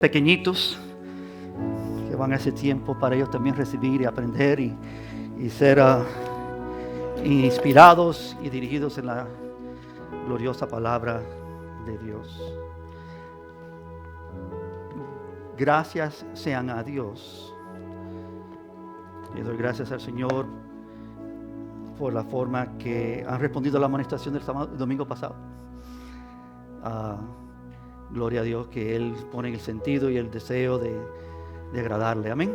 pequeñitos que van a ese tiempo para ellos también recibir y aprender y ser inspirados y dirigidos en la gloriosa palabra de Dios. Gracias sean a Dios. Le doy gracias al Señor por la forma que han respondido a la amonestación del domingo pasado. Gloria a Dios que Él pone el sentido y el deseo de agradarle. Amén.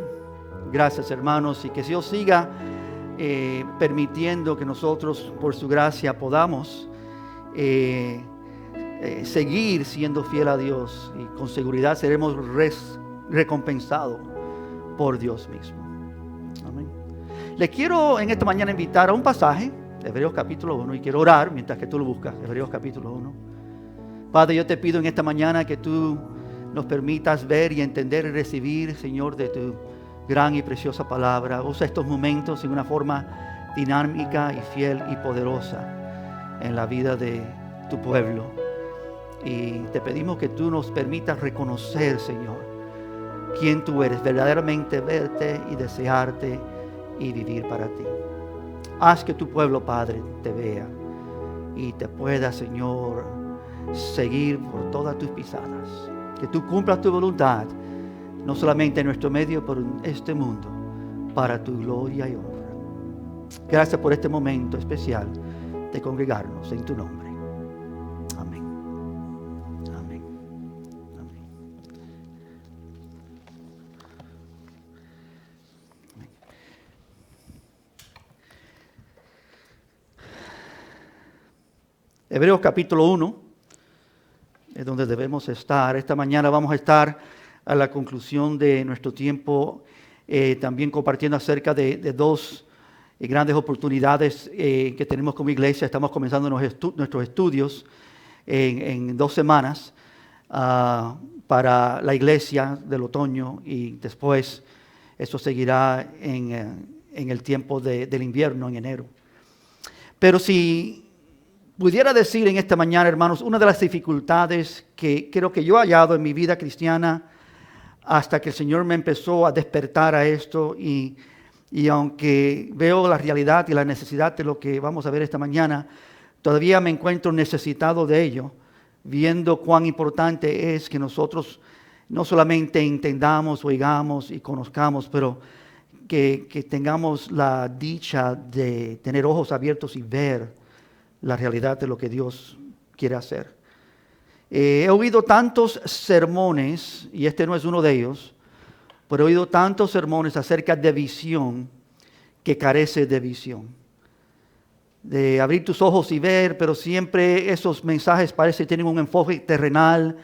Gracias, hermanos, y que Dios siga permitiendo que nosotros, por su gracia, podamos seguir siendo fiel a Dios, y con seguridad seremos recompensados por Dios mismo. Amén. Le quiero en esta mañana invitar a un pasaje, Hebreos capítulo 1, y quiero orar mientras que tú lo buscas. Hebreos capítulo 1. Padre, yo te pido en esta mañana que tú nos permitas ver y entender y recibir, Señor, de tu gran y preciosa palabra. Usa estos momentos en una forma dinámica y fiel y poderosa en la vida de tu pueblo. Y te pedimos que tú nos permitas reconocer, Señor, quién tú eres, verdaderamente verte y desearte y vivir para ti. Haz que tu pueblo, Padre, te vea y te pueda, Señor, seguir por todas tus pisadas. Que tú cumplas tu voluntad, no solamente en nuestro medio, pero en este mundo, para tu gloria y honra. Gracias por este momento especial de congregarnos en tu nombre. Amén. Amén. Amén. Amén. Hebreos capítulo 1 es donde debemos estar. Esta mañana vamos a estar a la conclusión de nuestro tiempo, también compartiendo acerca de dos grandes oportunidades que tenemos como iglesia. Estamos comenzando nuestros estudios en 2 semanas para la iglesia del otoño, y después eso seguirá en el tiempo del invierno, en enero. Pero si pudiera decir en esta mañana, hermanos, una de las dificultades que creo que yo he hallado en mi vida cristiana hasta que el Señor me empezó a despertar a esto, y aunque veo la realidad y la necesidad de lo que vamos a ver esta mañana, todavía me encuentro necesitado de ello, viendo cuán importante es que nosotros no solamente entendamos, oigamos y conozcamos, pero que tengamos la dicha de tener ojos abiertos y ver la realidad de lo que Dios quiere hacer. He oído tantos sermones, y este no es uno de ellos, pero he oído tantos sermones acerca de visión que carece de visión. De abrir tus ojos y ver, pero siempre esos mensajes parece que tienen un enfoque terrenal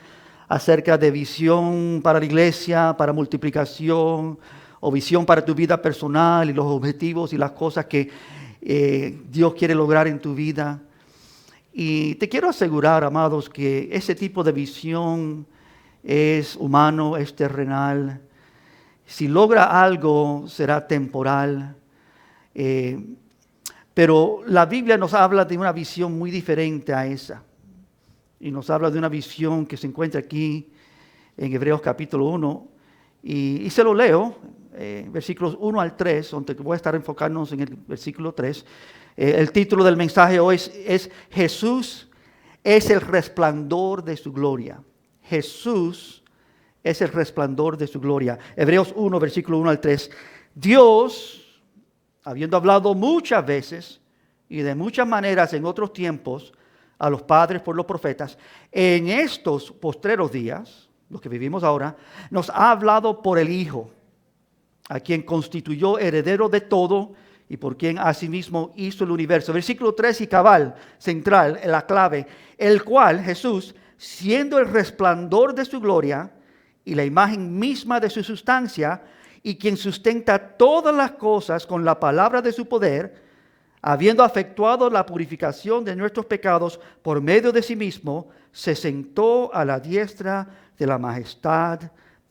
acerca de visión para la iglesia, para multiplicación, o visión para tu vida personal y los objetivos y las cosas que Dios quiere lograr en tu vida. Y te quiero asegurar, amados, que ese tipo de visión es humano, es terrenal. Si logra algo, será temporal. Pero la Biblia nos habla de una visión muy diferente a esa. Y nos habla de una visión que se encuentra aquí en Hebreos capítulo 1. Y se lo leo, versículos 1 al 3, donde voy a estar enfocándonos en el versículo 3. El título del mensaje hoy es Jesús es el resplandor de su gloria. Jesús es el resplandor de su gloria. Hebreos 1, versículo 1 al 3. Dios, habiendo hablado muchas veces y de muchas maneras en otros tiempos a los padres por los profetas, en estos postreros días, los que vivimos ahora, nos ha hablado por el Hijo, a quien constituyó heredero de todo y por quien asimismo hizo el universo. Versículo 3 y cabal, central, la clave, el cual, Jesús, siendo el resplandor de su gloria y la imagen misma de su sustancia, y quien sustenta todas las cosas con la palabra de su poder, habiendo efectuado la purificación de nuestros pecados por medio de sí mismo, se sentó a la diestra de la majestad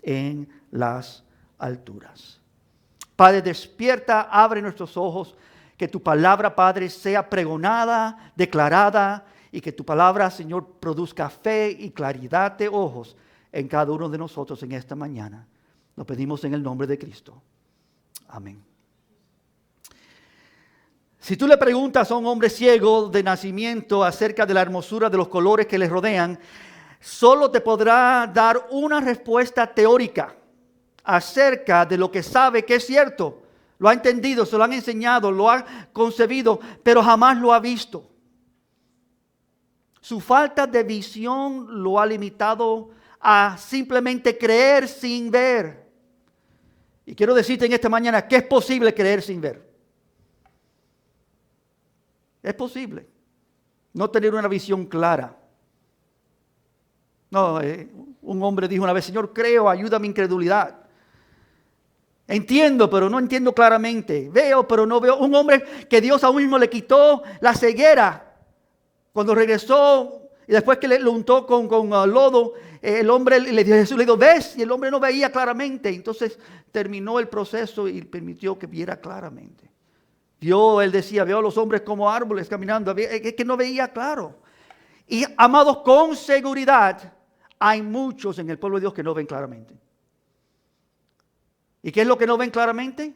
en las alturas. Padre, despierta, abre nuestros ojos, que tu palabra, Padre, sea pregonada, declarada, y que tu palabra, Señor, produzca fe y claridad de ojos en cada uno de nosotros en esta mañana. Lo pedimos en el nombre de Cristo. Amén. Si tú le preguntas a un hombre ciego de nacimiento acerca de la hermosura de los colores que le rodean, solo te podrá dar una respuesta teórica acerca de lo que sabe que es cierto. Lo ha entendido, se lo han enseñado, lo ha concebido, pero jamás lo ha visto. Su falta de visión lo ha limitado a simplemente creer sin ver. Y quiero decirte en esta mañana que es posible creer sin ver. Es posible no tener una visión clara. No, un hombre dijo una vez: Señor, creo, ayuda a mi incredulidad. Entiendo, pero no entiendo claramente. Veo, pero no veo. Un hombre que Dios aún mismo le quitó la ceguera cuando regresó y después que lo untó con lodo, el hombre le dijo a Jesús, le dijo, ¿ves? Y el hombre no veía claramente. Entonces terminó el proceso y permitió que viera claramente. Él decía, veo a los hombres como árboles caminando. Es que no veía claro. Y amados, con seguridad, hay muchos en el pueblo de Dios que no ven claramente. ¿Y qué es lo que no ven claramente?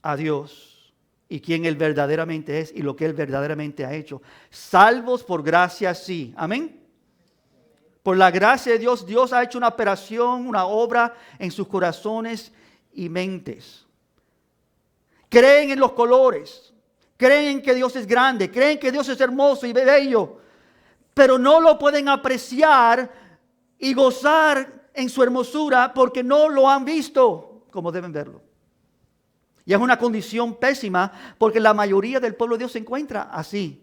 A Dios. Y quién Él verdaderamente es y lo que Él verdaderamente ha hecho. Salvos por gracia, sí. Amén. Por la gracia de Dios, Dios ha hecho una operación, una obra en sus corazones y mentes. Creen en los colores, creen que Dios es grande, creen que Dios es hermoso y bello, pero no lo pueden apreciar y gozar en su hermosura porque no lo han visto como deben verlo. Y es una condición pésima porque la mayoría del pueblo de Dios se encuentra así.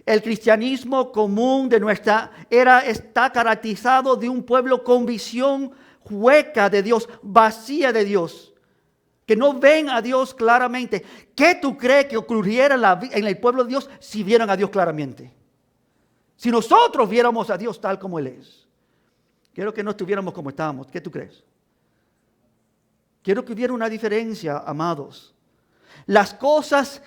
El cristianismo común de nuestra era está caracterizado de un pueblo con visión hueca de Dios, vacía de Dios, que no ven a Dios claramente. ¿Qué tú crees que ocurriera en el pueblo de Dios si vieran a Dios claramente? Si nosotros viéramos a Dios tal como Él es. Quiero que no estuviéramos como estábamos. ¿Qué tú crees? Quiero que hubiera una diferencia, amados. Las cosas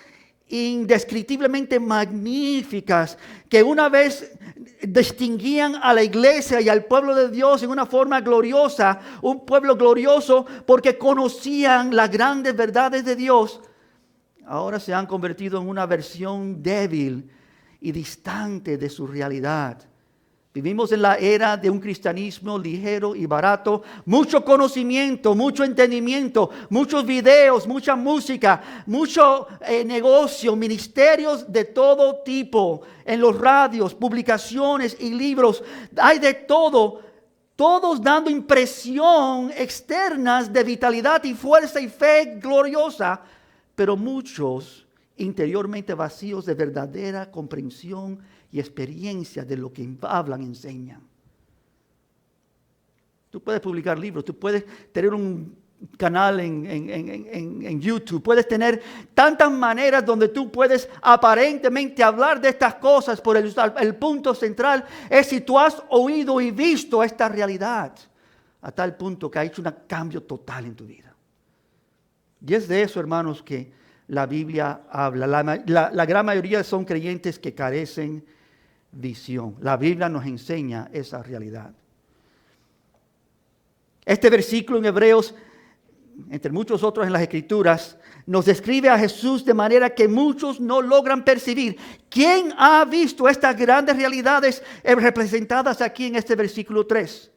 indescriptiblemente magníficas que una vez distinguían a la iglesia y al pueblo de Dios en una forma gloriosa, un pueblo glorioso porque conocían las grandes verdades de Dios, ahora se han convertido en una versión débil y distante de su realidad. Vivimos en la era de un cristianismo ligero y barato, mucho conocimiento, mucho entendimiento, muchos videos, mucha música, mucho negocio, ministerios de todo tipo, en los radios, publicaciones y libros, hay de todo, todos dando impresión externas de vitalidad y fuerza y fe gloriosa, pero muchos interiormente vacíos de verdadera comprensión y experiencia de lo que hablan, enseñan. Tú puedes publicar libros, tú puedes tener un canal en YouTube, puedes tener tantas maneras donde tú puedes aparentemente hablar de estas cosas, por el punto central es si tú has oído y visto esta realidad a tal punto que ha hecho un cambio total en tu vida. Y es de eso, hermanos, que la Biblia habla. La gran mayoría son creyentes que carecen visión. La Biblia nos enseña esa realidad. Este versículo en Hebreos, entre muchos otros en las Escrituras, nos describe a Jesús de manera que muchos no logran percibir. ¿Quién ha visto estas grandes realidades representadas aquí en este versículo 3?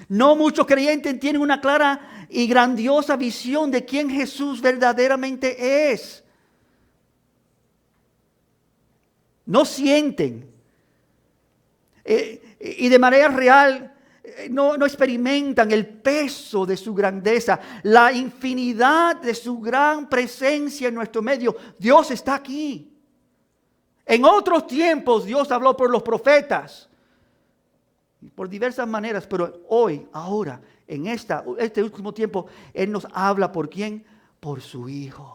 No muchos creyentes tienen una clara y grandiosa visión de quién Jesús verdaderamente es. No sienten y de manera real no experimentan el peso de su grandeza, la infinidad de su gran presencia en nuestro medio. Dios está aquí. En otros tiempos Dios habló por los profetas, por diversas maneras, pero hoy, ahora, en este último tiempo, Él nos habla ¿por quién? Por su Hijo.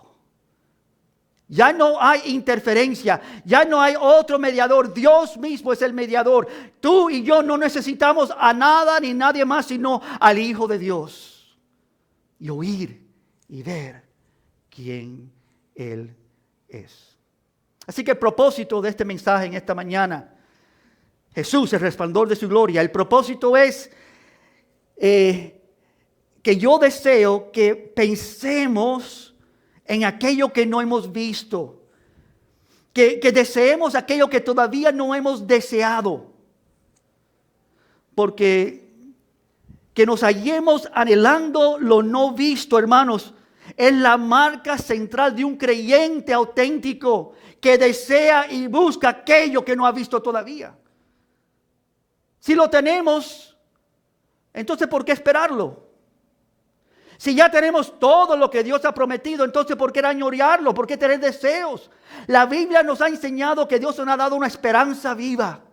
Ya no hay interferencia, ya no hay otro mediador. Dios mismo es el mediador. Tú y yo no necesitamos a nada ni nadie más sino al Hijo de Dios. Y oír y ver quién Él es. Así que el propósito de este mensaje en esta mañana Jesús, el resplandor de su gloria. El propósito es que yo deseo que pensemos en aquello que no hemos visto, que deseemos aquello que todavía no hemos deseado, porque que nos hallemos anhelando lo no visto, hermanos, es la marca central de un creyente auténtico que desea y busca aquello que no ha visto todavía. Si lo tenemos, entonces ¿por qué esperarlo? Si ya tenemos todo lo que Dios ha prometido, entonces ¿por qué añorearlo? ¿Por qué tener deseos? La Biblia nos ha enseñado que Dios nos ha dado una esperanza viva,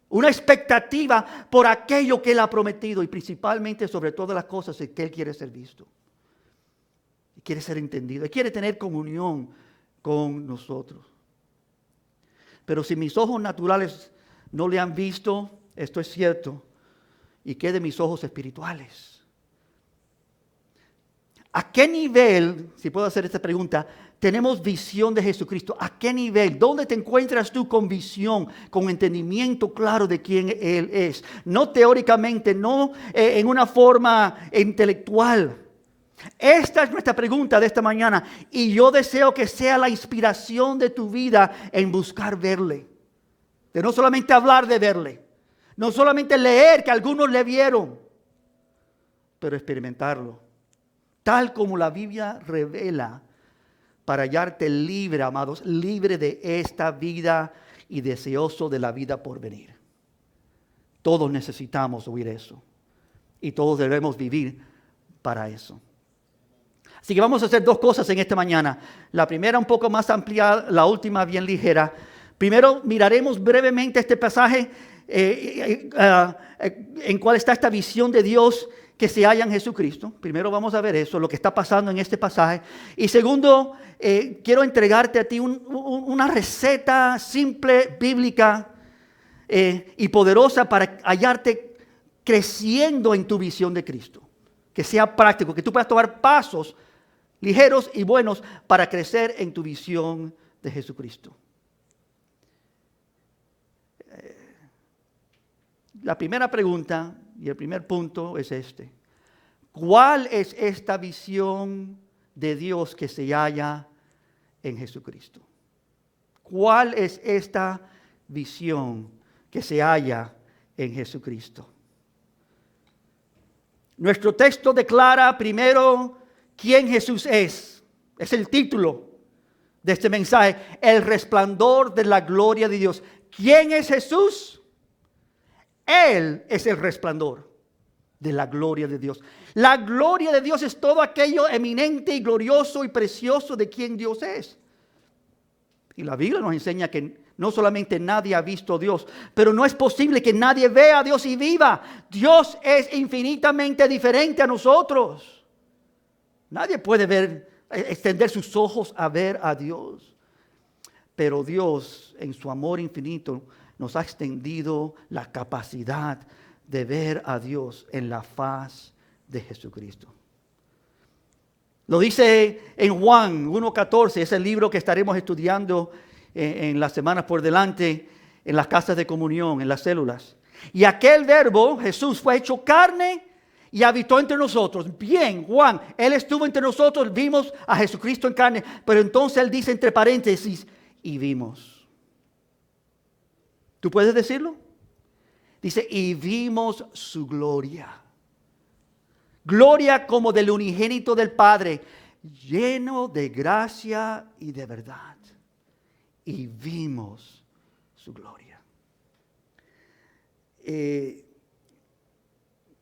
una expectativa por aquello que Él ha prometido y principalmente sobre todas las cosas es que Él quiere ser visto. Y quiere ser entendido. Él quiere tener comunión con nosotros. Pero si mis ojos naturales no le han visto, esto es cierto. ¿Y qué de mis ojos espirituales? ¿A qué nivel, si puedo hacer esta pregunta, tenemos visión de Jesucristo? ¿A qué nivel? ¿Dónde te encuentras tú con visión, con entendimiento claro de quién Él es? No teóricamente, no en una forma intelectual. Esta es nuestra pregunta de esta mañana y yo deseo que sea la inspiración de tu vida en buscar verle. De no solamente hablar de verle, no solamente leer que algunos le vieron, pero experimentarlo. Tal como la Biblia revela, para hallarte libre, amados, libre de esta vida y deseoso de la vida por venir. Todos necesitamos oír eso y todos debemos vivir para eso. Así que vamos a hacer dos cosas en esta mañana. La primera un poco más ampliada, la última bien ligera. Primero miraremos brevemente este pasaje en cuál está esta visión de Dios que se halla en Jesucristo. Primero vamos a ver eso, lo que está pasando en este pasaje. Y segundo, quiero entregarte a ti una receta simple, bíblica y poderosa para hallarte creciendo en tu visión de Cristo. Que sea práctico, que tú puedas tomar pasos ligeros y buenos para crecer en tu visión de Jesucristo. La primera pregunta y el primer punto es este. ¿Cuál es esta visión de Dios que se halla en Jesucristo? ¿Cuál es esta visión que se halla en Jesucristo? Nuestro texto declara primero quién Jesús es. Es el título de este mensaje. El resplandor de la gloria de Dios. ¿Quién es Jesús? Él es el resplandor de la gloria de Dios. La gloria de Dios es todo aquello eminente y glorioso y precioso de quien Dios es. Y la Biblia nos enseña que no solamente nadie ha visto a Dios, pero no es posible que nadie vea a Dios y viva. Dios es infinitamente diferente a nosotros. Nadie puede extender sus ojos a ver a Dios. Pero Dios, en su amor infinito, nos ha extendido la capacidad de ver a Dios en la faz de Jesucristo. Lo dice en Juan 1:14, es el libro que estaremos estudiando en las semanas por delante, en las casas de comunión, en las células. Y aquel verbo, Jesús, fue hecho carne y habitó entre nosotros. Bien, Juan, Él estuvo entre nosotros, vimos a Jesucristo en carne, pero entonces Él dice entre paréntesis, y vimos. ¿Tú puedes decirlo? Dice, y vimos su gloria. Gloria como del unigénito del Padre, lleno de gracia y de verdad. Y vimos su gloria.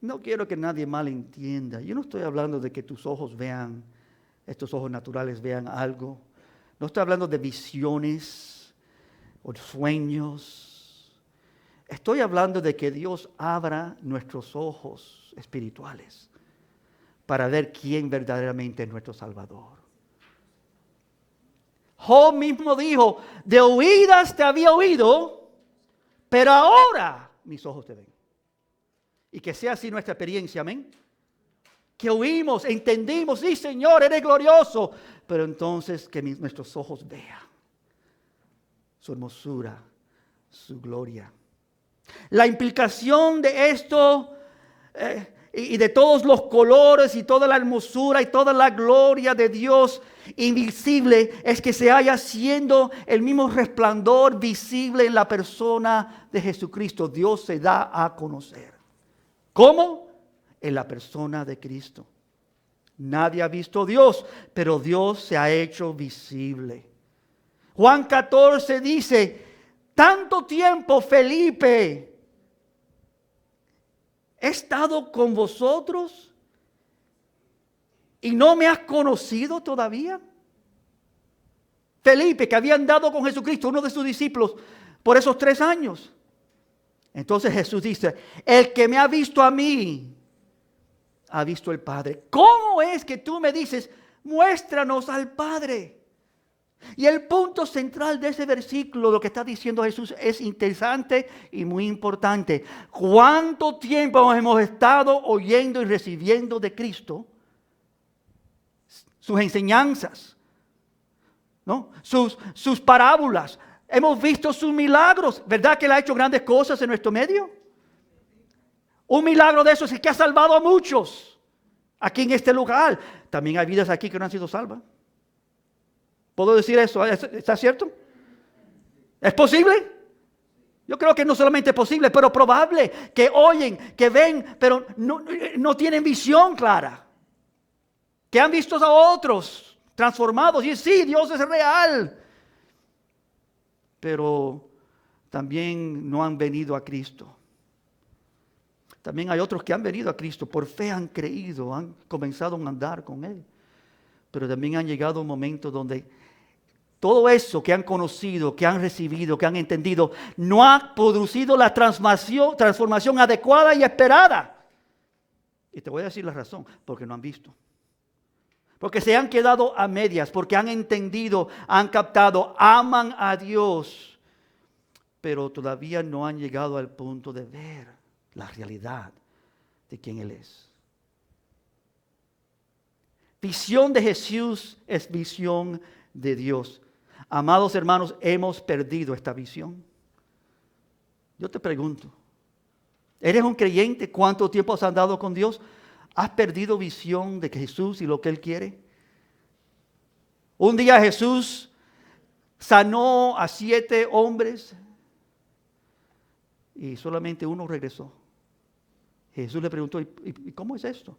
No quiero que nadie malentienda. Yo no estoy hablando de que tus ojos vean, estos ojos naturales vean algo. No estoy hablando de visiones o sueños. Estoy hablando de que Dios abra nuestros ojos espirituales para ver quién verdaderamente es nuestro Salvador. Job mismo dijo, de oídas te había oído, pero ahora mis ojos te ven. Y que sea así nuestra experiencia, amén. Que oímos, entendimos, sí Señor, eres glorioso, pero entonces que nuestros ojos vean su hermosura, su gloria. La implicación de esto y de todos los colores y toda la hermosura y toda la gloria de Dios invisible es que se haya siendo el mismo resplandor visible en la persona de Jesucristo. Dios se da a conocer. ¿Cómo? En la persona de Cristo. Nadie ha visto a Dios, pero Dios se ha hecho visible. Juan 14 dice, tanto tiempo, Felipe, he estado con vosotros y no me has conocido todavía. Felipe, que había andado con Jesucristo, uno de sus discípulos, por esos 3 años. Entonces Jesús dice, el que me ha visto a mí, ha visto el Padre. ¿Cómo es que tú me dices, muéstranos al Padre? Y el punto central de ese versículo, lo que está diciendo Jesús, es interesante y muy importante. ¿Cuánto tiempo hemos estado oyendo y recibiendo de Cristo sus enseñanzas, ¿no? Sus parábolas? Hemos visto sus milagros. ¿Verdad que Él ha hecho grandes cosas en nuestro medio? Un milagro de esos es que ha salvado a muchos aquí en este lugar. También hay vidas aquí que no han sido salvas. ¿Puedo decir eso? ¿Está cierto? ¿Es posible? Yo creo que no solamente es posible, pero probable. Que oyen, que ven, pero no tienen visión clara. Que han visto a otros transformados. Y sí, Dios es real. Pero también no han venido a Cristo. También hay otros que han venido a Cristo. Por fe han creído, han comenzado a andar con Él. Pero también han llegado a un momento donde todo eso que han conocido, que han recibido, que han entendido, no ha producido la transformación adecuada y esperada. Y te voy a decir la razón, porque no han visto. Porque se han quedado a medias, porque han entendido, han captado, aman a Dios, pero todavía no han llegado al punto de ver la realidad de quién Él es. Visión de Jesús es visión de Dios. Amados hermanos, hemos perdido esta visión. Yo te pregunto, ¿eres un creyente? ¿Cuánto tiempo has andado con Dios? ¿Has perdido visión de Jesús y lo que Él quiere? Un día Jesús sanó a 7 hombres y solamente uno regresó. Jesús le preguntó, ¿y cómo es esto?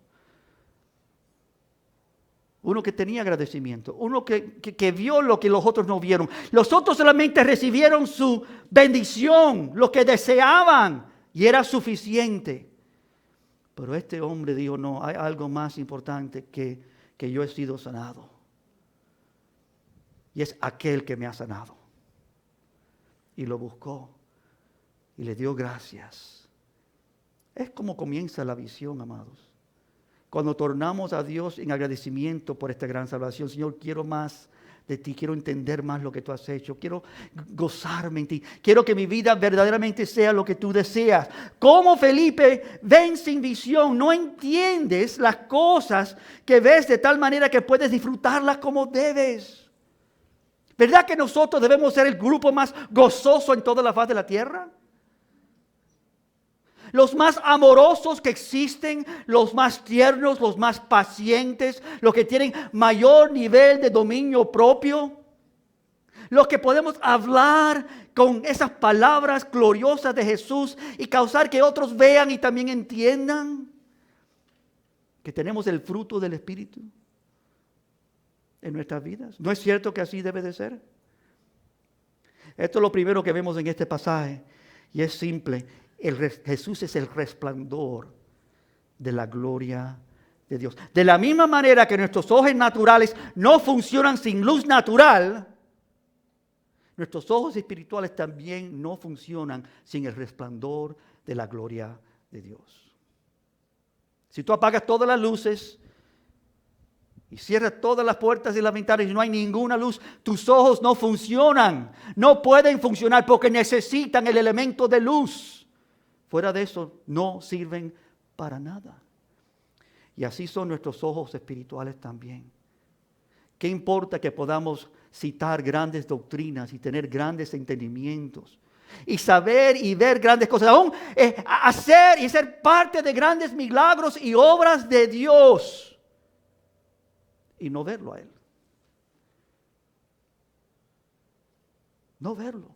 Uno que tenía agradecimiento, uno que vio lo que los otros no vieron. Los otros solamente recibieron su bendición, lo que deseaban, y era suficiente. Pero este hombre dijo, no, hay algo más importante que yo he sido sanado. Y es aquel que me ha sanado. Y lo buscó y le dio gracias. Es como comienza la visión, amados. Cuando tornamos a Dios en agradecimiento por esta gran salvación. Señor, quiero más de ti, quiero entender más lo que tú has hecho, quiero gozarme en ti, quiero que mi vida verdaderamente sea lo que tú deseas. Como Felipe, ven sin visión, no entiendes las cosas que ves de tal manera que puedes disfrutarlas como debes. ¿Verdad que nosotros debemos ser el grupo más gozoso en toda la faz de la tierra? Los más amorosos que existen, los más tiernos, los más pacientes, los que tienen mayor nivel de dominio propio, los que podemos hablar con esas palabras gloriosas de Jesús y causar que otros vean y también entiendan que tenemos el fruto del Espíritu en nuestras vidas. ¿No es cierto que así debe de ser? Esto es lo primero que vemos en este pasaje y es simple. Jesús es el resplandor de la gloria de Dios. De la misma manera que nuestros ojos naturales no funcionan sin luz natural, nuestros ojos espirituales también no funcionan sin el resplandor de la gloria de Dios. Si tú apagas todas las luces y cierras todas las puertas y las ventanas y no hay ninguna luz, tus ojos no funcionan, no pueden funcionar porque necesitan el elemento de luz. Fuera de eso, no sirven para nada. Y así son nuestros ojos espirituales también. ¿Qué importa que podamos citar grandes doctrinas y tener grandes entendimientos y saber y ver grandes cosas. Aún hacer y ser parte de grandes milagros y obras de Dios. Y no verlo a Él. No verlo.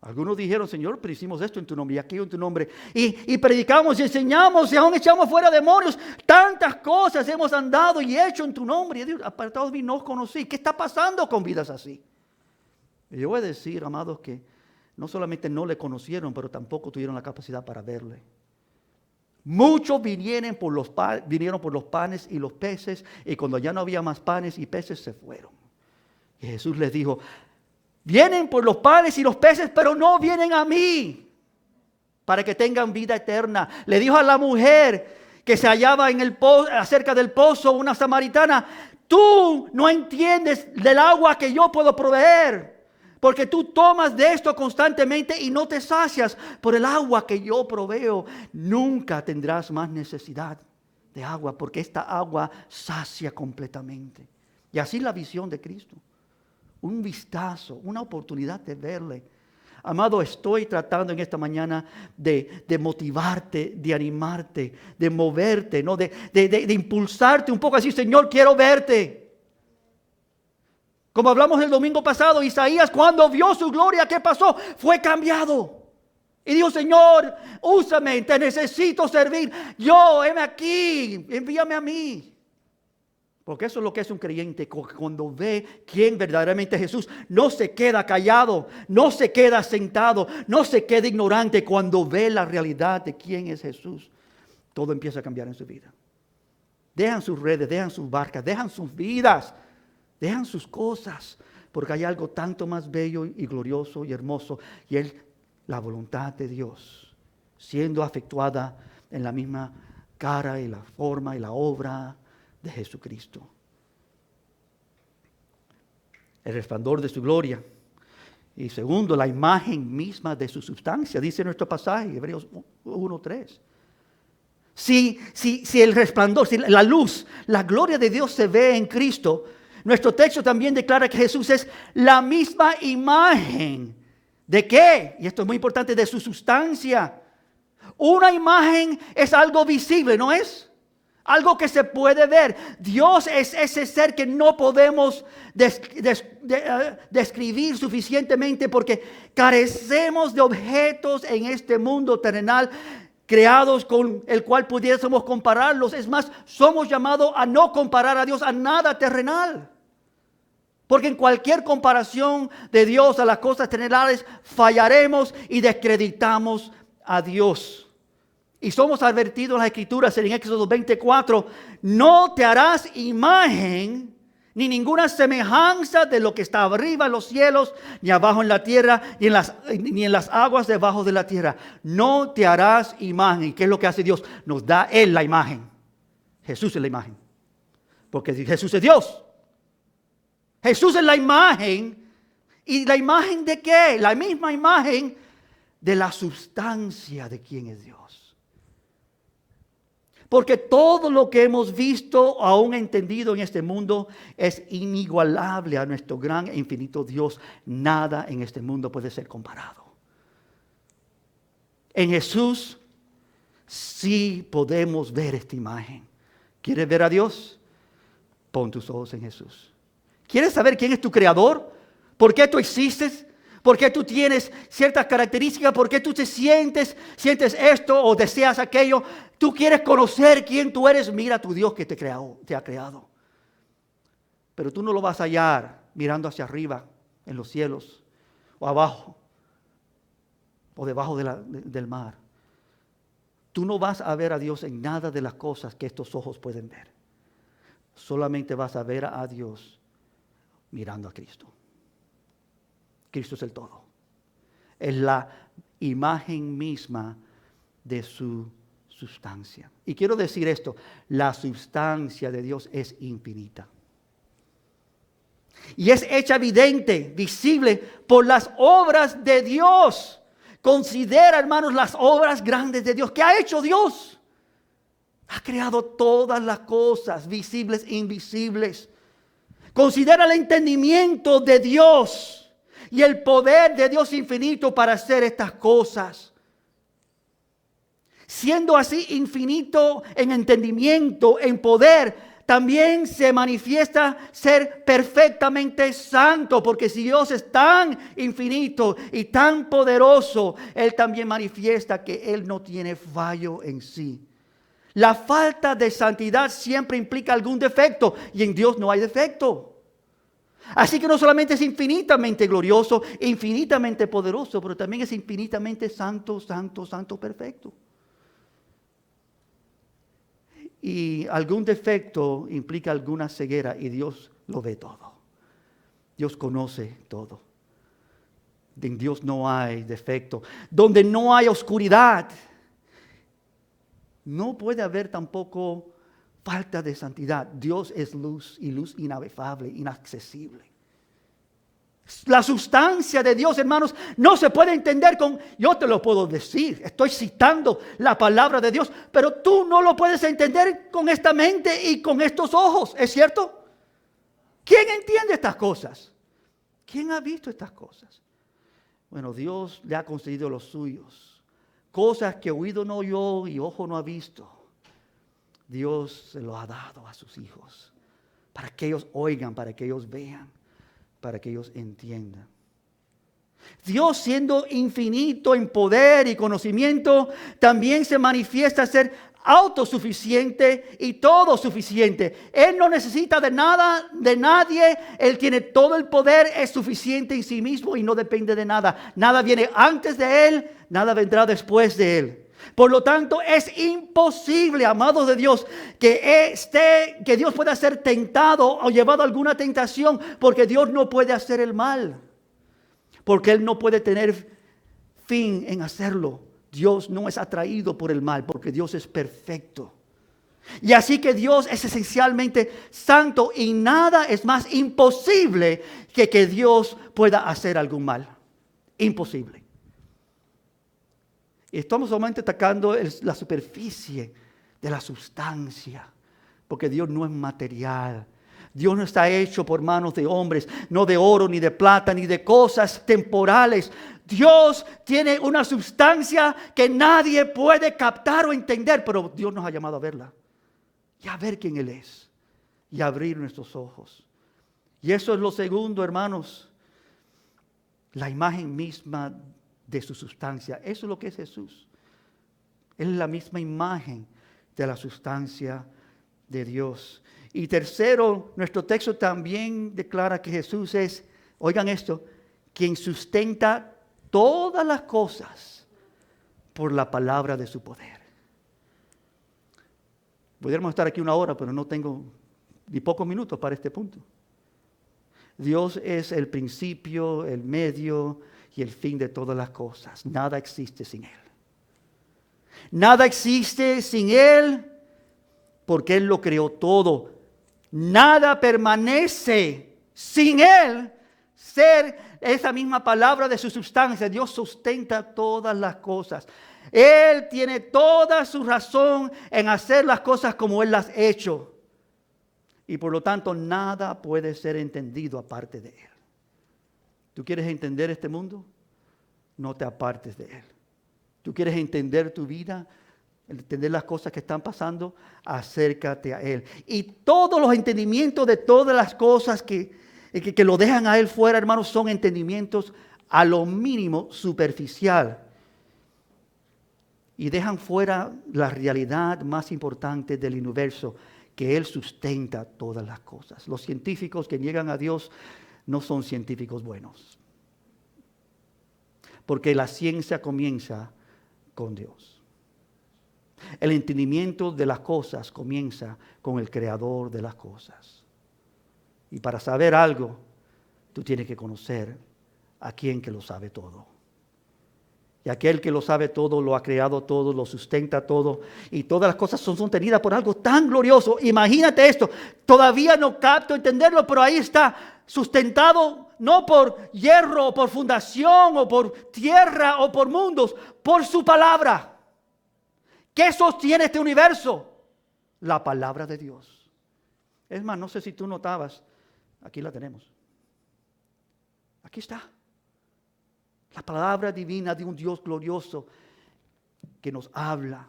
Algunos dijeron, Señor, pero hicimos esto en tu nombre y aquello en tu nombre. Y predicamos y enseñamos y aún echamos fuera demonios. Tantas cosas hemos andado y hecho en tu nombre. Y Dios, apartados de mí, no os conocí. ¿Qué está pasando con vidas así? Y yo voy a decir, amados, que no solamente no le conocieron, pero tampoco tuvieron la capacidad para verle. Muchos vinieron por los panes y los peces, y cuando ya no había más panes y peces, se fueron. Y Jesús les dijo, vienen por los panes y los peces, pero no vienen a mí para que tengan vida eterna. Le dijo a la mujer que se hallaba cerca del pozo, una samaritana, tú no entiendes del agua que yo puedo proveer, porque tú tomas de esto constantemente y no te sacias. Por el agua que yo proveo, nunca tendrás más necesidad de agua, porque esta agua sacia completamente. Y así la visión de Cristo. Un vistazo, una oportunidad de verle. Amado, estoy tratando en esta mañana de motivarte, de animarte, de moverte, ¿no? de impulsarte un poco así, Señor, quiero verte. Como hablamos el domingo pasado, Isaías cuando vio su gloria, ¿qué pasó? Fue cambiado. Y dijo, Señor, úsame, te necesito servir. Yo, heme aquí, envíame a mí. Porque eso es lo que es un creyente, cuando ve quién verdaderamente es Jesús, no se queda callado, no se queda sentado, no se queda ignorante. Cuando ve la realidad de quién es Jesús, todo empieza a cambiar en su vida. Dejan sus redes, dejan sus barcas, dejan sus vidas, dejan sus cosas, porque hay algo tanto más bello y glorioso y hermoso, y es la voluntad de Dios, siendo efectuada en la misma cara y la forma y la obra de Jesucristo. El resplandor de su gloria. Y segundo, la imagen misma de su sustancia. Dice nuestro pasaje, Hebreos 1:3. Si el resplandor, si la luz, la gloria de Dios se ve en Cristo, nuestro texto también declara que Jesús es la misma imagen. ¿De qué? Y esto es muy importante, de su sustancia. Una imagen es algo visible, ¿no es? Algo que se puede ver. Dios es ese ser que no podemos describir suficientemente, porque carecemos de objetos en este mundo terrenal creados con el cual pudiésemos compararlos. Es más, somos llamados a no comparar a Dios a nada terrenal. Porque en cualquier comparación de Dios a las cosas terrenales fallaremos y descreditamos a Dios. Y somos advertidos en las Escrituras en Éxodo 24, no te harás imagen ni ninguna semejanza de lo que está arriba en los cielos, ni abajo en la tierra, ni en las aguas debajo de la tierra. No te harás imagen. ¿Y qué es lo que hace Dios? Nos da Él la imagen. Jesús es la imagen. Porque Jesús es Dios. Jesús es la imagen. ¿Y la imagen de qué? La misma imagen de la sustancia de quién es Dios. Porque todo lo que hemos visto, aún entendido en este mundo, es inigualable a nuestro gran e infinito Dios. Nada en este mundo puede ser comparado. En Jesús sí podemos ver esta imagen. ¿Quieres ver a Dios? Pon tus ojos en Jesús. ¿Quieres saber quién es tu creador? ¿Por qué tú existes? ¿Por qué tú tienes ciertas características? ¿Por qué tú sientes esto o deseas aquello? Tú quieres conocer quién tú eres. Mira a tu Dios que te ha creado. Pero tú no lo vas a hallar mirando hacia arriba, en los cielos, o abajo, o debajo del mar. Tú no vas a ver a Dios en nada de las cosas que estos ojos pueden ver. Solamente vas a ver a Dios mirando a Cristo. Cristo es el todo. Es la imagen misma de su sustancia. Y quiero decir esto, la sustancia de Dios es infinita. Y es hecha evidente, visible por las obras de Dios. Considera, hermanos, las obras grandes de Dios. ¿Qué ha hecho Dios? Ha creado todas las cosas, visibles e invisibles. Considera el entendimiento de Dios. y el poder de Dios infinito para hacer estas cosas. Siendo así infinito en entendimiento, en poder, también se manifiesta ser perfectamente santo, porque si Dios es tan infinito y tan poderoso, Él también manifiesta que Él no tiene fallo en sí. La falta de santidad siempre implica algún defecto, y en Dios no hay defecto. Así que no solamente es infinitamente glorioso, infinitamente poderoso, pero también es infinitamente santo, santo, santo, perfecto. Y algún defecto implica alguna ceguera, y Dios lo ve todo. Dios conoce todo. En Dios no hay defecto. Donde no hay oscuridad, no puede haber tampoco falta de santidad. Dios es luz, y luz inefable, inaccesible. La sustancia de Dios, hermanos, no se puede entender con, yo te lo puedo decir, estoy citando la palabra de Dios, pero tú no lo puedes entender con esta mente y con estos ojos, ¿es cierto? ¿Quién entiende estas cosas? ¿Quién ha visto estas cosas? Bueno, Dios le ha concedido los suyos, cosas que oído no oyó y ojo no ha visto. Dios se lo ha dado a sus hijos, para que ellos oigan, para que ellos vean, para que ellos entiendan. Dios, siendo infinito en poder y conocimiento, también se manifiesta ser autosuficiente y todo suficiente. Él no necesita de nada, de nadie. Él tiene todo el poder, es suficiente en sí mismo y no depende de nada. Nada viene antes de Él, nada vendrá después de Él. Por lo tanto, es imposible, amados de Dios, que Dios pueda ser tentado o llevado a alguna tentación, porque Dios no puede hacer el mal, porque Él no puede tener fin en hacerlo. Dios no es atraído por el mal, porque Dios es perfecto. Y así que Dios es esencialmente santo, y nada es más imposible que Dios pueda hacer algún mal. Imposible. Y estamos solamente atacando la superficie de la sustancia, porque Dios no es material. Dios no está hecho por manos de hombres, no de oro, ni de plata, ni de cosas temporales. Dios tiene una sustancia que nadie puede captar o entender, pero Dios nos ha llamado a verla y a ver quién Él es y a abrir nuestros ojos. Y eso es lo segundo, hermanos, la imagen misma de su sustancia. Eso es lo que es Jesús. Él es la misma imagen de la sustancia de Dios. Y tercero, nuestro texto también declara que Jesús es, oigan esto, quien sustenta todas las cosas por la palabra de su poder. Pudiéramos estar aquí una hora, pero no tengo ni pocos minutos para este punto. Dios es el principio, el medio y el fin de todas las cosas. Nada existe sin Él. Nada existe sin Él, porque Él lo creó todo. Nada permanece sin Él ser esa misma palabra de su sustancia. Dios sustenta todas las cosas. Él tiene toda su razón en hacer las cosas como Él las ha hecho. Y por lo tanto nada puede ser entendido aparte de Él. ¿Tú quieres entender este mundo? No te apartes de Él. ¿Tú quieres entender tu vida? Entender las cosas que están pasando, acércate a Él. Y todos los entendimientos de todas las cosas que lo dejan a Él fuera, hermanos, son entendimientos a lo mínimo superficial. Y dejan fuera la realidad más importante del universo, que Él sustenta todas las cosas. Los científicos que niegan a Dios no son científicos buenos, porque la ciencia comienza con Dios. El entendimiento de las cosas comienza con el creador de las cosas. Y para saber algo, tú tienes que conocer a quien que lo sabe todo. Y aquel que lo sabe todo, lo ha creado todo, lo sustenta todo. Y todas las cosas son sostenidas por algo tan glorioso. Imagínate esto. Todavía no capto entenderlo, pero ahí está, sustentado no por hierro o por fundación o por tierra o por mundos, por su palabra. ¿Qué sostiene este universo? La palabra de Dios. Es más, no sé si tú notabas, aquí la tenemos. Aquí está. La palabra divina de un Dios glorioso que nos habla.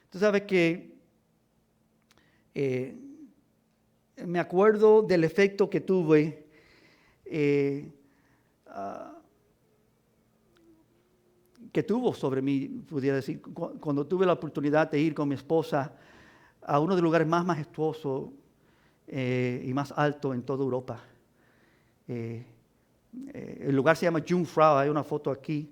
Tú sabes que me acuerdo del efecto que tuve que tuvo sobre mí, pudiera decir, cuando tuve la oportunidad de ir con mi esposa a uno de los lugares más majestuosos y más alto en toda Europa. El lugar se llama Jungfrau. Hay una foto aquí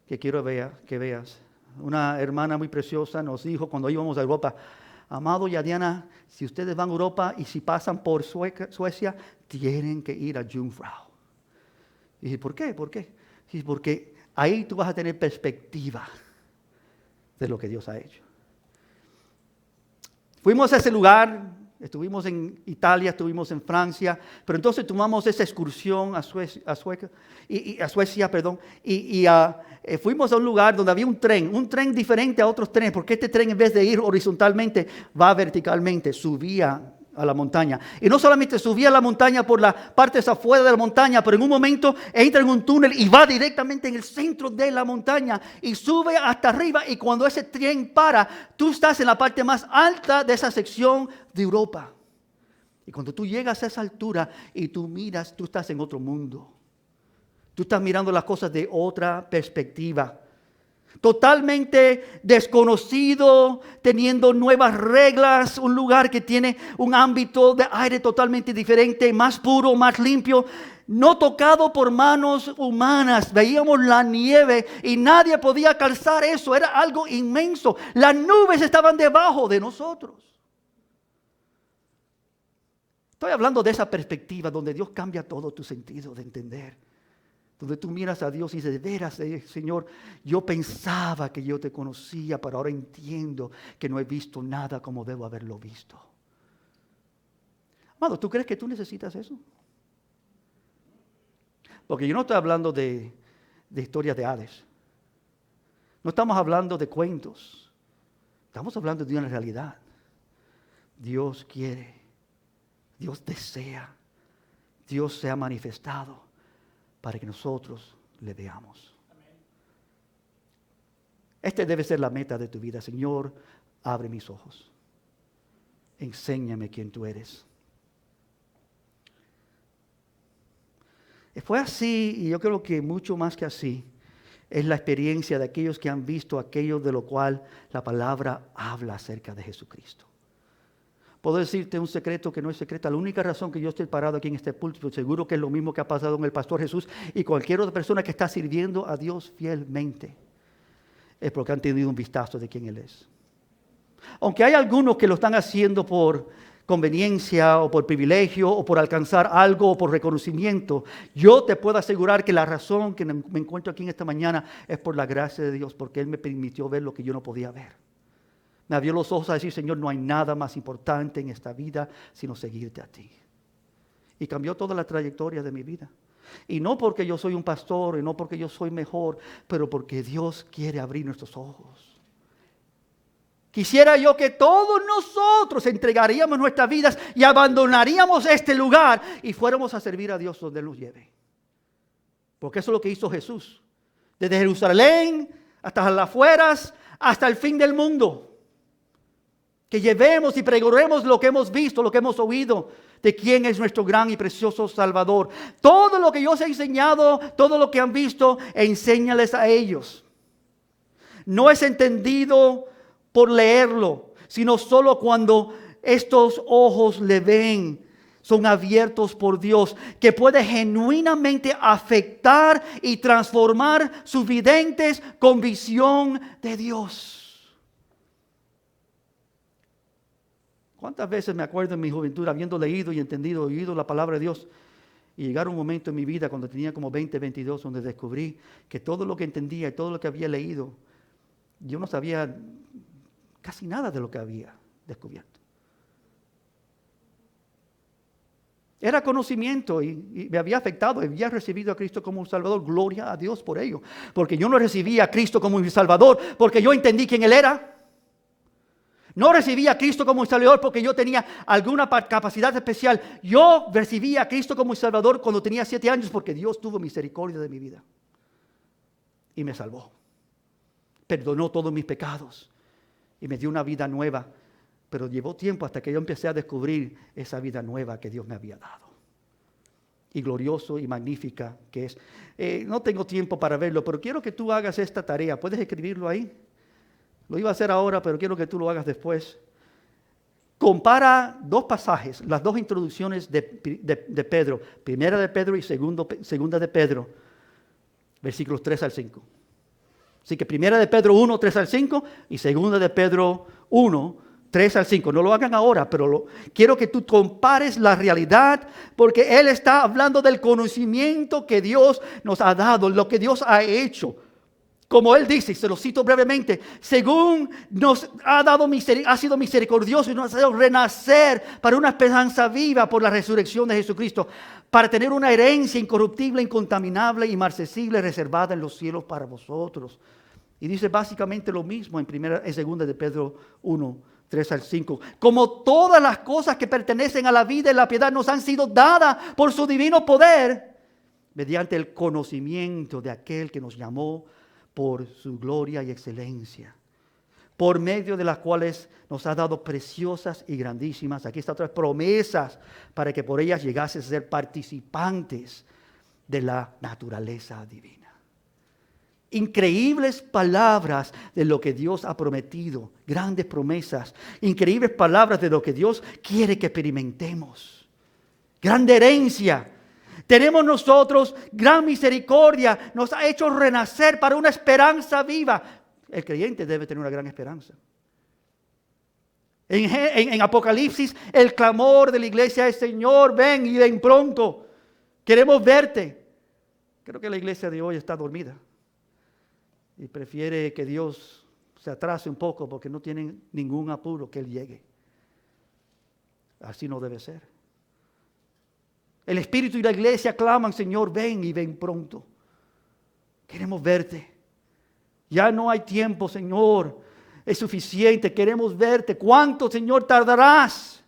que quiero que veas. Una hermana muy preciosa nos dijo cuando íbamos a Europa: Amado y Diana, si ustedes van a Europa y si pasan por Suecia, tienen que ir a Jungfrau. Y dije, ¿por qué? ¿Por qué? Sí, porque ahí tú vas a tener perspectiva de lo que Dios ha hecho. Fuimos a ese lugar, estuvimos en Italia, estuvimos en Francia, pero entonces tomamos esa excursión a Suecia, fuimos a un lugar donde había un tren diferente a otros trenes, porque este tren en vez de ir horizontalmente va verticalmente, subía a la montaña. Y no solamente subía a la montaña por las partes afuera de la montaña, pero en un momento entra en un túnel y va directamente en el centro de la montaña y sube hasta arriba. Y cuando ese tren para, tú estás en la parte más alta de esa sección de Europa. Y cuando tú llegas a esa altura y tú miras, tú estás en otro mundo. Tú estás mirando las cosas de otra perspectiva. Totalmente desconocido, teniendo nuevas reglas, un lugar que tiene un ámbito de aire totalmente diferente, más puro, más limpio, no tocado por manos humanas. Veíamos la nieve y nadie podía calzar eso, era algo inmenso. Las nubes estaban debajo de nosotros. Estoy hablando de esa perspectiva donde Dios cambia todo tu sentido de entender. Donde tú miras a Dios y dices, de veras, Señor, yo pensaba que yo te conocía, pero ahora entiendo que no he visto nada como debo haberlo visto. Amado, ¿tú crees que tú necesitas eso? Porque yo no estoy hablando de historias de Hades. No estamos hablando de cuentos. Estamos hablando de una realidad. Dios quiere, Dios desea, Dios se ha manifestado para que nosotros le veamos. Este debe ser la meta de tu vida. Señor, abre mis ojos. Enséñame quién tú eres. Fue así, y yo creo que mucho más que así, es la experiencia de aquellos que han visto aquello de lo cual la palabra habla acerca de Jesucristo. Puedo decirte un secreto que no es secreto. La única razón que yo estoy parado aquí en este púlpito, seguro que es lo mismo que ha pasado con el pastor Jesús y cualquier otra persona que está sirviendo a Dios fielmente, es porque han tenido un vistazo de quién Él es. Aunque hay algunos que lo están haciendo por conveniencia o por privilegio o por alcanzar algo o por reconocimiento, yo te puedo asegurar que la razón que me encuentro aquí en esta mañana es por la gracia de Dios, porque Él me permitió ver lo que yo no podía ver. Me abrió los ojos a decir, Señor, no hay nada más importante en esta vida sino seguirte a ti. Y cambió toda la trayectoria de mi vida. Y no porque yo soy un pastor, y no porque yo soy mejor, pero porque Dios quiere abrir nuestros ojos. Quisiera yo que todos nosotros entregaríamos nuestras vidas y abandonaríamos este lugar y fuéramos a servir a Dios donde Él nos lleve. Porque eso es lo que hizo Jesús. Desde Jerusalén hasta las afueras, hasta el fin del mundo. Que llevemos y pregonemos lo que hemos visto, lo que hemos oído, de quién es nuestro gran y precioso Salvador. Todo lo que yo os he enseñado, todo lo que han visto, enséñales a ellos. No es entendido por leerlo, sino solo cuando estos ojos le ven, son abiertos por Dios, que puede genuinamente afectar y transformar sus videntes con visión de Dios. ¿Cuántas veces me acuerdo en mi juventud habiendo leído y entendido, oído la palabra de Dios? Y llegar un momento en mi vida cuando tenía como 20, 22, donde descubrí que todo lo que entendía y todo lo que había leído, yo no sabía casi nada de lo que había descubierto. Era conocimiento y me había afectado. Había recibido a Cristo como un Salvador. Gloria a Dios por ello. Porque yo no recibí a Cristo como mi Salvador porque yo entendí quién Él era. No recibí a Cristo como mi Salvador porque yo tenía alguna capacidad especial. Yo recibí a Cristo como mi Salvador cuando tenía 7 años porque Dios tuvo misericordia de mi vida. Y me salvó. Perdonó todos mis pecados. Y me dio una vida nueva. Pero llevó tiempo hasta que yo empecé a descubrir esa vida nueva que Dios me había dado. Y glorioso y magnífica que es. No tengo tiempo para verlo, pero quiero que tú hagas esta tarea. ¿Puedes escribirlo ahí? Lo iba a hacer ahora, pero quiero que tú lo hagas después. Compara 2 pasajes, las 2 introducciones de Pedro. Primera de Pedro y segunda de Pedro, versículos 3 al 5. Así que primera de Pedro 1, 3 al 5 y segunda de Pedro 1, 3 al 5. No lo hagan ahora, pero quiero que tú compares la realidad, porque Él está hablando del conocimiento que Dios nos ha dado, lo que Dios ha hecho. Como Él dice, y se lo cito brevemente, según nos ha dado ha sido misericordioso y nos ha dado renacer para una esperanza viva por la resurrección de Jesucristo, para tener una herencia incorruptible, incontaminable, inmarcesible, reservada en los cielos para vosotros. Y dice básicamente lo mismo en segunda de Pedro 1, 3 al 5. Como todas las cosas que pertenecen a la vida y la piedad nos han sido dadas por su divino poder, mediante el conocimiento de aquel que nos llamó por su gloria y excelencia, por medio de las cuales nos ha dado preciosas y grandísimas, aquí está otras promesas, para que por ellas llegase a ser participantes de la naturaleza divina. Increíbles palabras de lo que Dios ha prometido, grandes promesas, increíbles palabras de lo que Dios quiere que experimentemos. Grande herencia. Tenemos nosotros gran misericordia, nos ha hecho renacer para una esperanza viva. El creyente debe tener una gran esperanza. En Apocalipsis, el clamor de la iglesia es: Señor, ven y ven pronto. Queremos verte. Creo que la iglesia de hoy está dormida y prefiere que Dios se atrase un poco porque no tienen ningún apuro que Él llegue. Así no debe ser. El Espíritu y la iglesia claman: Señor, ven y ven pronto. Queremos verte. Ya no hay tiempo, Señor. Es suficiente. Queremos verte. ¿Cuánto, Señor, tardarás?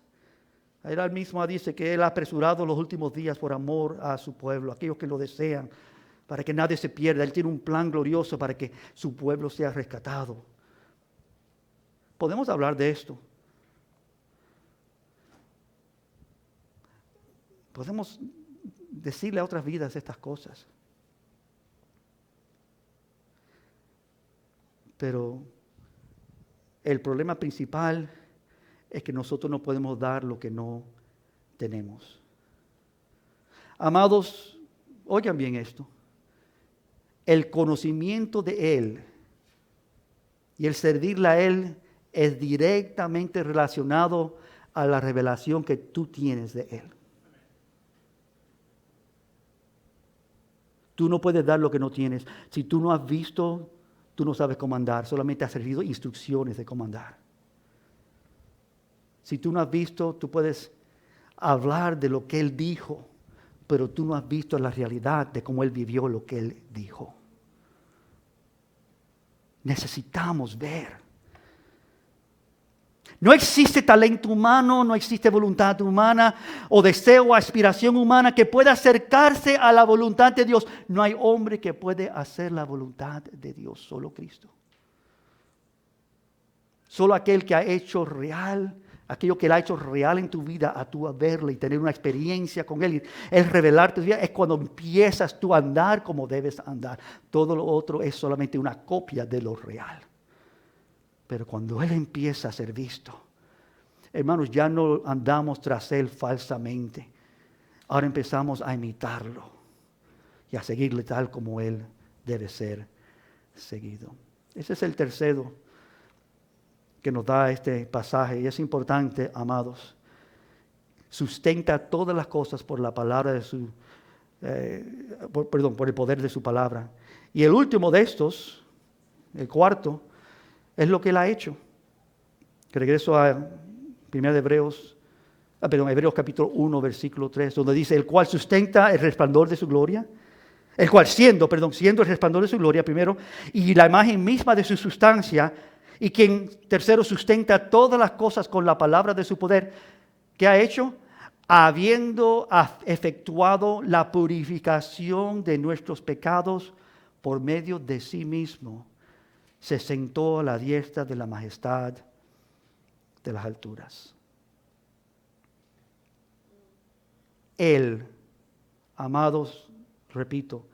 Él mismo dice que Él ha apresurado los últimos días por amor a su pueblo, aquellos que lo desean, para que nadie se pierda. Él tiene un plan glorioso para que su pueblo sea rescatado. Podemos hablar de esto. Podemos decirle a otras vidas estas cosas. Pero el problema principal es que nosotros no podemos dar lo que no tenemos. Amados, oigan bien esto. El conocimiento de Él y el servirle a Él es directamente relacionado a la revelación que tú tienes de Él. Tú no puedes dar lo que no tienes. Si tú no has visto, tú no sabes cómo andar. Solamente has recibido instrucciones de cómo andar. Si tú no has visto, tú puedes hablar de lo que Él dijo, pero tú no has visto la realidad de cómo Él vivió lo que Él dijo. Necesitamos ver. No existe talento humano, no existe voluntad humana o deseo o aspiración humana que pueda acercarse a la voluntad de Dios. No hay hombre que puede hacer la voluntad de Dios, solo Cristo. Solo aquel que ha hecho real, aquello que Él ha hecho real en tu vida, a tú a verle y tener una experiencia con Él, el revelarte tu vida, es cuando empiezas tú a andar como debes andar. Todo lo otro es solamente una copia de lo real. Pero cuando Él empieza a ser visto, hermanos, ya no andamos tras Él falsamente. Ahora empezamos a imitarlo y a seguirle tal como Él debe ser seguido. Ese es el tercero que nos da este pasaje. Y es importante, amados. Sustenta todas las cosas por la palabra de su... por el poder de su palabra. Y el último de estos, el cuarto, es lo que Él ha hecho. Que regreso a Hebreos capítulo 1, versículo 3, donde dice: el cual sustenta el resplandor de su gloria, el cual siendo el resplandor de su gloria primero, y la imagen misma de su sustancia, y quien, tercero, sustenta todas las cosas con la palabra de su poder, ¿qué ha hecho? Habiendo efectuado la purificación de nuestros pecados por medio de sí mismo, se sentó a la diestra de la majestad de las alturas. Él, amados, repito,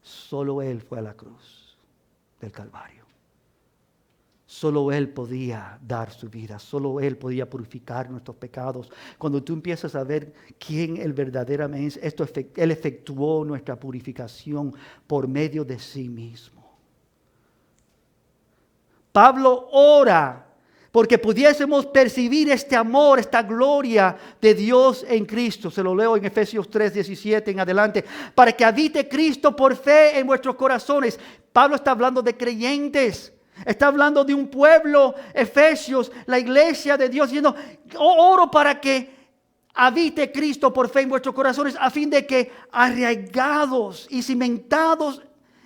solo Él fue a la cruz del Calvario. Solo Él podía dar su vida, solo Él podía purificar nuestros pecados. Cuando tú empiezas a ver quién Él verdaderamente es, Él efectuó nuestra purificación por medio de sí mismo. Pablo ora porque pudiésemos percibir este amor, esta gloria de Dios en Cristo. Se lo leo en Efesios 3:17 en adelante. Para que habite Cristo por fe en vuestros corazones. Pablo está hablando de creyentes. Está hablando de un pueblo, Efesios, la iglesia de Dios, diciendo, oro para que habite Cristo por fe en vuestros corazones, a fin de que arraigados y cimentados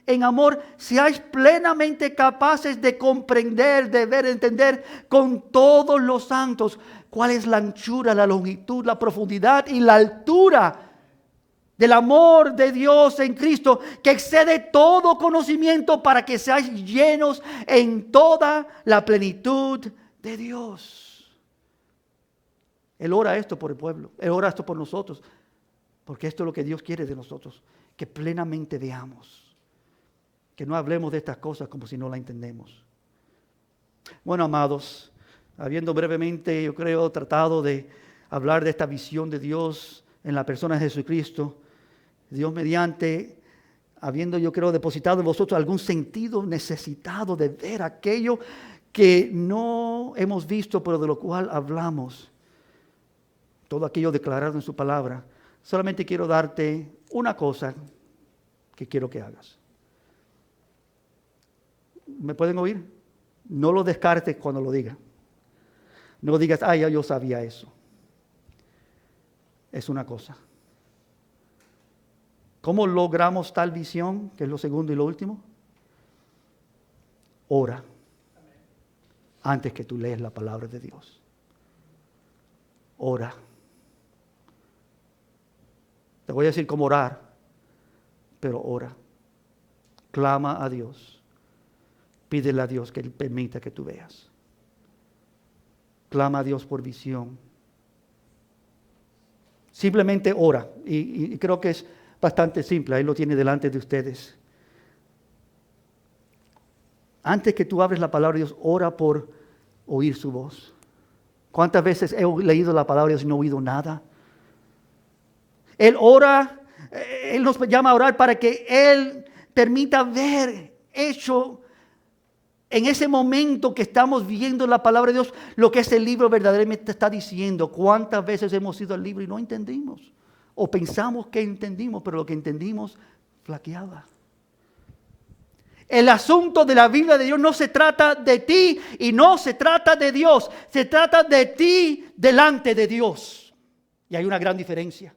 en amor, seáis plenamente capaces de comprender, de ver, entender con todos los santos cuál es la anchura, la longitud, la profundidad y la altura del amor de Dios en Cristo, que excede todo conocimiento, para que seáis llenos en toda la plenitud de Dios. Él ora esto por el pueblo, Él ora esto por nosotros, porque esto es lo que Dios quiere de nosotros, que plenamente veamos, que no hablemos de estas cosas como si no la entendemos. Bueno, amados, habiendo brevemente, yo creo, tratado de hablar de esta visión de Dios en la persona de Jesucristo, Dios mediante, habiendo, yo creo, depositado en vosotros algún sentido necesitado de ver aquello que no hemos visto, pero de lo cual hablamos, todo aquello declarado en su palabra, solamente quiero darte una cosa que quiero que hagas. ¿Me pueden oír? No lo descartes cuando lo diga. No digas, ya yo sabía eso. Es una cosa. ¿Cómo logramos tal visión? Que es lo segundo y lo último. Ora antes que tú lees la palabra de Dios. Ora. Te voy a decir cómo orar, pero ora. Clama a Dios. Pídele a Dios que Él permita que tú veas. Clama a Dios por visión. Simplemente ora. Y creo que es bastante simple. Ahí lo tiene delante de ustedes. Antes que tú abres la palabra de Dios, ora por oír su voz. ¿Cuántas veces he leído la palabra de Dios y no he oído nada? Él ora, Él nos llama a orar para que Él permita ver hecho en ese momento que estamos viendo la palabra de Dios, lo que ese libro verdaderamente está diciendo. ¿Cuántas veces hemos ido al libro y no entendimos? O pensamos que entendimos, pero lo que entendimos flaqueaba. El asunto de la Biblia de Dios no se trata de ti y no se trata de Dios. Se trata de ti delante de Dios. Y hay una gran diferencia.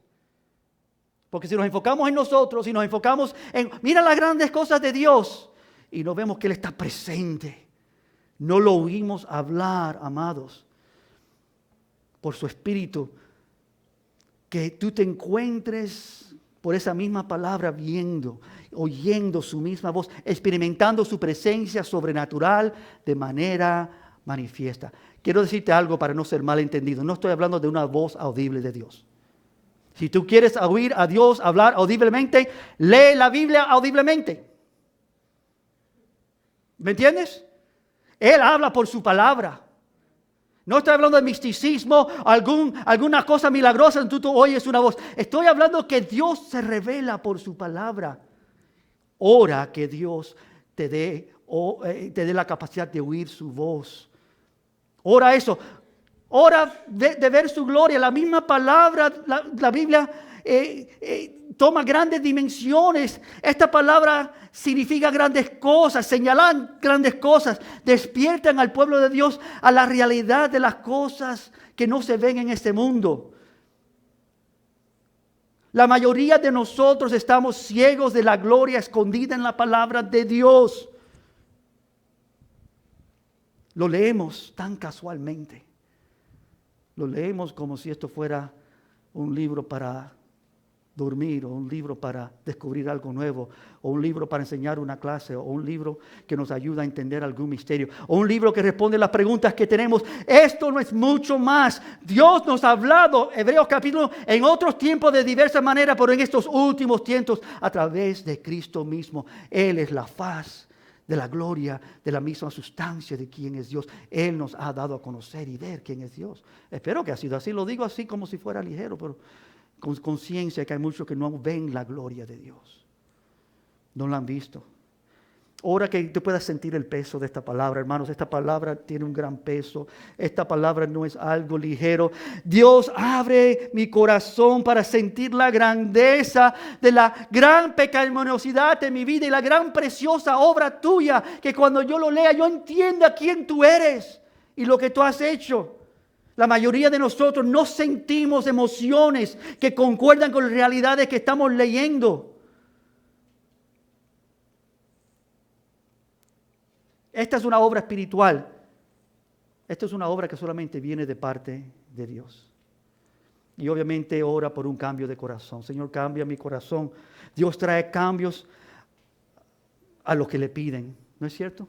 Porque si nos enfocamos en nosotros, si nos enfocamos en, mira las grandes cosas de Dios, y no vemos que Él está presente, no lo oímos hablar, amados, por su Espíritu, que tú te encuentres por esa misma palabra viendo, oyendo su misma voz, experimentando su presencia sobrenatural de manera manifiesta. Quiero decirte algo para no ser malentendido. No estoy hablando de una voz audible de Dios. Si tú quieres oír a Dios hablar audiblemente, lee la Biblia audiblemente. ¿Me entiendes? Él habla por su palabra. No estoy hablando de misticismo, alguna cosa milagrosa, tú oyes una voz. Estoy hablando que Dios se revela por su palabra. Ora que Dios te dé la capacidad de oír su voz. Ora eso. Ora de ver su gloria. La misma palabra, la Biblia toma grandes dimensiones. Esta palabra significa grandes cosas, señalan grandes cosas, despiertan al pueblo de Dios a la realidad de las cosas que no se ven en este mundo. La mayoría de nosotros estamos ciegos de la gloria escondida en la palabra de Dios. Lo leemos tan casualmente. Lo leemos como si esto fuera un libro para dormir, o un libro para descubrir algo nuevo, o un libro para enseñar una clase, o un libro que nos ayuda a entender algún misterio, o un libro que responde las preguntas que tenemos. Esto no es mucho más. Dios nos ha hablado, Hebreos capítulo, en otros tiempos de diversas maneras, pero en estos últimos tiempos a través de Cristo mismo. Él es la faz de la gloria, de la misma sustancia de quién es Dios. Él nos ha dado a conocer y ver quién es Dios. Espero que ha sido así. Lo digo así como si fuera ligero, pero con conciencia que hay muchos que no ven la gloria de Dios. No la han visto. Ahora que tú puedas sentir el peso de esta palabra, hermanos, esta palabra tiene un gran peso. Esta palabra no es algo ligero. Dios abre mi corazón para sentir la grandeza de la gran pecaminosidad de mi vida y la gran preciosa obra tuya, que cuando yo lo lea yo entienda quién tú eres y lo que tú has hecho. La mayoría de nosotros no sentimos emociones que concuerdan con las realidades que estamos leyendo. Esta es una obra espiritual. Esta es una obra que solamente viene de parte de Dios. Y obviamente ora por un cambio de corazón. Señor, cambia mi corazón. Dios trae cambios a los que le piden. ¿No es cierto?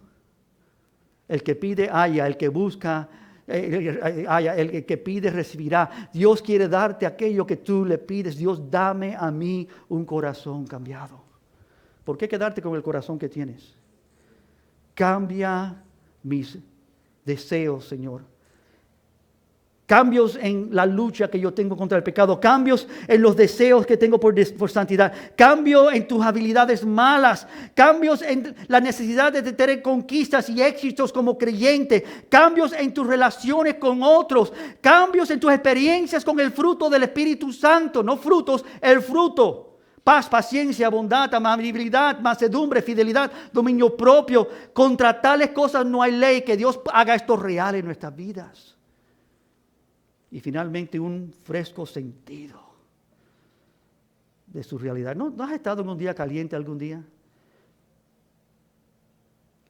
El que pide, halla. El que busca, el que pide recibirá. Dios quiere darte aquello que tú le pides. Dios, dame a mí un corazón cambiado. ¿Por qué quedarte con el corazón que tienes? Cambia mis deseos, Señor. Cambios en la lucha que yo tengo contra el pecado. Cambios en los deseos que tengo por santidad. Cambio en tus habilidades malas. Cambios en la necesidad de tener conquistas y éxitos como creyente. Cambios en tus relaciones con otros. Cambios en tus experiencias con el fruto del Espíritu Santo. No frutos, el fruto. Paz, paciencia, bondad, amabilidad, mansedumbre, fidelidad, dominio propio. Contra tales cosas no hay ley. Que Dios haga esto real en nuestras vidas. Y finalmente un fresco sentido de su realidad. ¿No has estado en un día caliente algún día?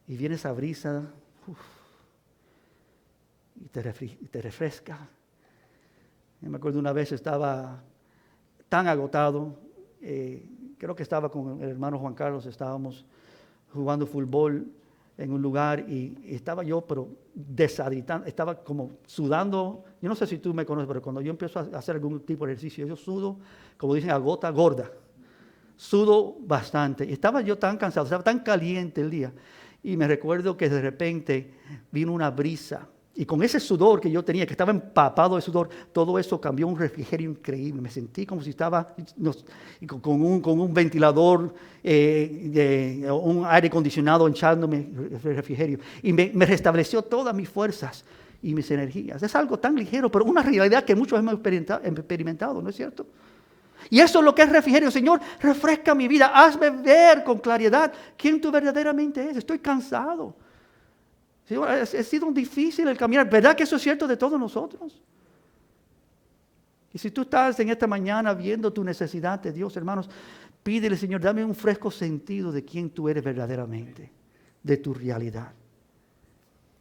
Y viene esa brisa y te refresca. Yo me acuerdo una vez estaba tan agotado. Creo que estaba con el hermano Juan Carlos, estábamos jugando fútbol en un lugar y estaba yo, pero deshidratado, estaba como sudando. Yo no sé si tú me conoces, pero cuando yo empiezo a hacer algún tipo de ejercicio, yo sudo, como dicen, a gota gorda. Sudo bastante. Y estaba yo tan cansado, estaba tan caliente el día. Y me recuerdo que de repente vino una brisa. Y con ese sudor que yo tenía, que estaba empapado de sudor, todo eso cambió un refrigerio increíble. Me sentí como si estaba con un ventilador, un aire acondicionado echándome refrigerio. Y me restableció todas mis fuerzas y mis energías. Es algo tan ligero, pero una realidad que muchos hemos experimentado, ¿no es cierto? Y eso es lo que es refrigerio. Señor, refresca mi vida. Hazme ver con claridad quién tú verdaderamente eres. Estoy cansado. Señor, ha sido difícil el caminar. ¿Verdad que eso es cierto de todos nosotros? Y si tú estás en esta mañana viendo tu necesidad de Dios, hermanos, pídele, Señor, dame un fresco sentido de quién tú eres verdaderamente, de tu realidad.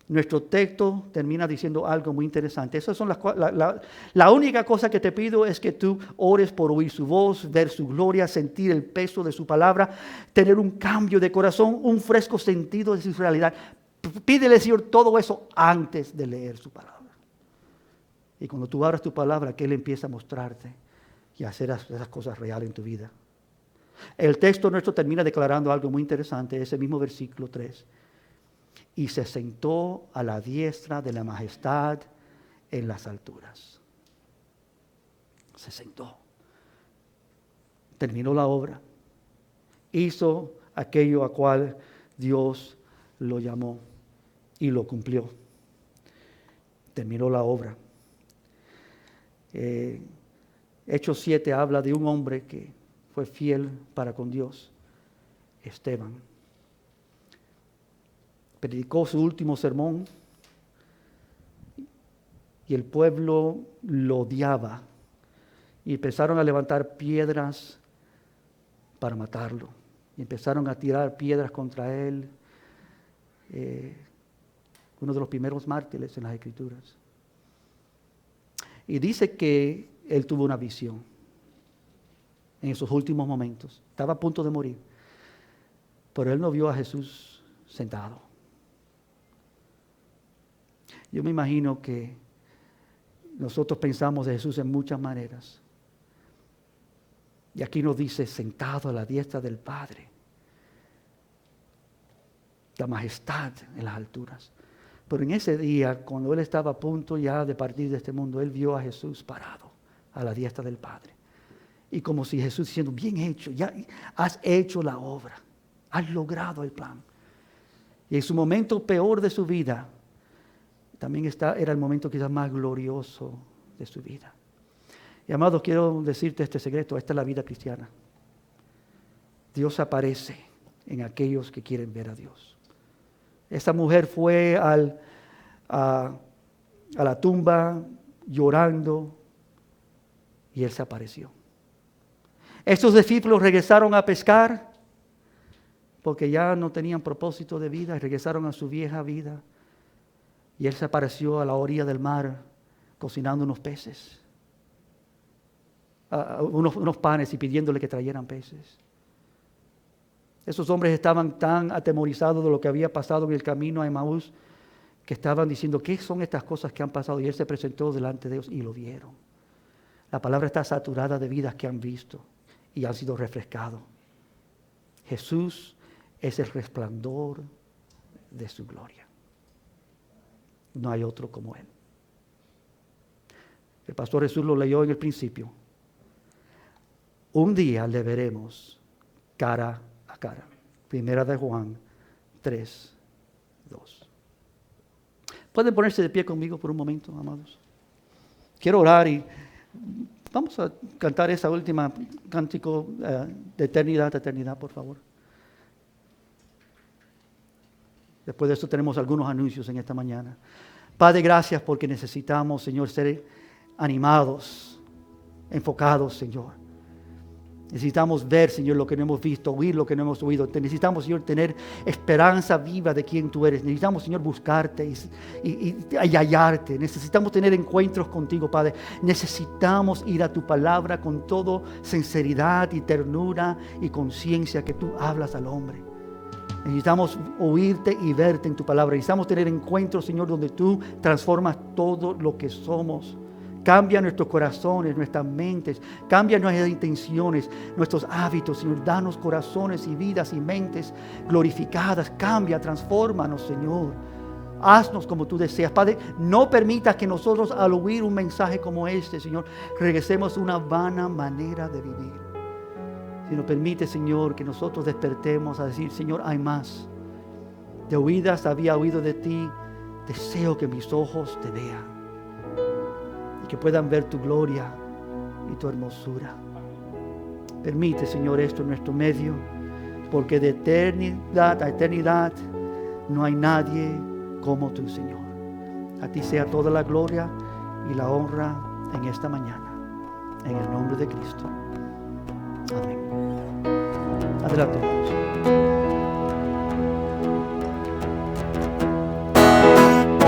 Nuestro texto termina diciendo algo muy interesante. Esas son la única cosa que te pido es que tú ores por oír su voz, ver su gloria, sentir el peso de su palabra, tener un cambio de corazón, un fresco sentido de su realidad. Pídele, Señor, todo eso antes de leer su palabra. Y cuando tú abras tu palabra, que Él empieza a mostrarte y a hacer esas cosas reales en tu vida. El texto nuestro termina declarando algo muy interesante, ese mismo versículo 3. Y se sentó a la diestra de la majestad en las alturas. Se sentó. Terminó la obra. Hizo aquello a cual Dios lo llamó y lo cumplió. Terminó la obra. Hechos 7 habla de un hombre que fue fiel para con Dios, Esteban. Predicó su último sermón y el pueblo lo odiaba y empezaron a levantar piedras para matarlo. Y empezaron a tirar piedras contra él. uno de los primeros mártires en las Escrituras. Y dice que él tuvo una visión en esos últimos momentos. Estaba a punto de morir, pero él no vio a Jesús sentado. Yo me imagino que nosotros pensamos de Jesús en muchas maneras. Y aquí nos dice, sentado a la diestra del Padre. La majestad en las alturas. Pero en ese día, cuando él estaba a punto ya de partir de este mundo, él vio a Jesús parado a la diestra del Padre. Y como si Jesús diciendo, bien hecho, ya has hecho la obra, has logrado el plan. Y en su momento peor de su vida, también era el momento quizás más glorioso de su vida. Y amados, quiero decirte este secreto, esta es la vida cristiana. Dios aparece en aquellos que quieren ver a Dios. Esta mujer fue a la tumba llorando y Él se apareció. Estos discípulos regresaron a pescar porque ya no tenían propósito de vida y regresaron a su vieja vida. Y Él se apareció a la orilla del mar cocinando unos peces, unos panes y pidiéndole que trajeran peces. Esos hombres estaban tan atemorizados de lo que había pasado en el camino a Emaús que estaban diciendo, ¿qué son estas cosas que han pasado? Y Él se presentó delante de ellos y lo vieron. La palabra está saturada de vidas que han visto y han sido refrescados. Jesús es el resplandor de su gloria. No hay otro como Él. El pastor Jesús lo leyó en el principio. Un día le veremos cara a cara. Primera de Juan 3, 2. ¿Pueden ponerse de pie conmigo por un momento, amados? Quiero orar y vamos a cantar esa última cántico de eternidad, por favor. Después de eso tenemos algunos anuncios en esta mañana. Padre, gracias porque necesitamos, Señor, ser animados, enfocados, Señor. Necesitamos ver, Señor, lo que no hemos visto, oír lo que no hemos oído. Necesitamos, Señor, tener esperanza viva de quién tú eres. Necesitamos, Señor, buscarte y hallarte. Necesitamos tener encuentros contigo, Padre. Necesitamos ir a tu palabra con toda sinceridad y ternura y conciencia que tú hablas al hombre. Necesitamos oírte y verte en tu palabra. Necesitamos tener encuentros, Señor, donde tú transformas todo lo que somos. Cambia nuestros corazones, nuestras mentes, cambia nuestras intenciones, nuestros hábitos, Señor. Danos corazones y vidas y mentes glorificadas. Cambia, transfórmanos, Señor. Haznos como tú deseas. Padre, no permitas que nosotros al oír un mensaje como este, Señor, regresemos a una vana manera de vivir. Sino permite, Señor, que nosotros despertemos a decir, Señor, hay más. De oídas había oído de ti, deseo que mis ojos te vean. Que puedan ver tu gloria y tu hermosura. Permite, Señor, esto en nuestro medio, porque de eternidad a eternidad no hay nadie como tú, Señor. A ti sea toda la gloria y la honra en esta mañana. En el nombre de Cristo. Amén. Adelante, hermanos.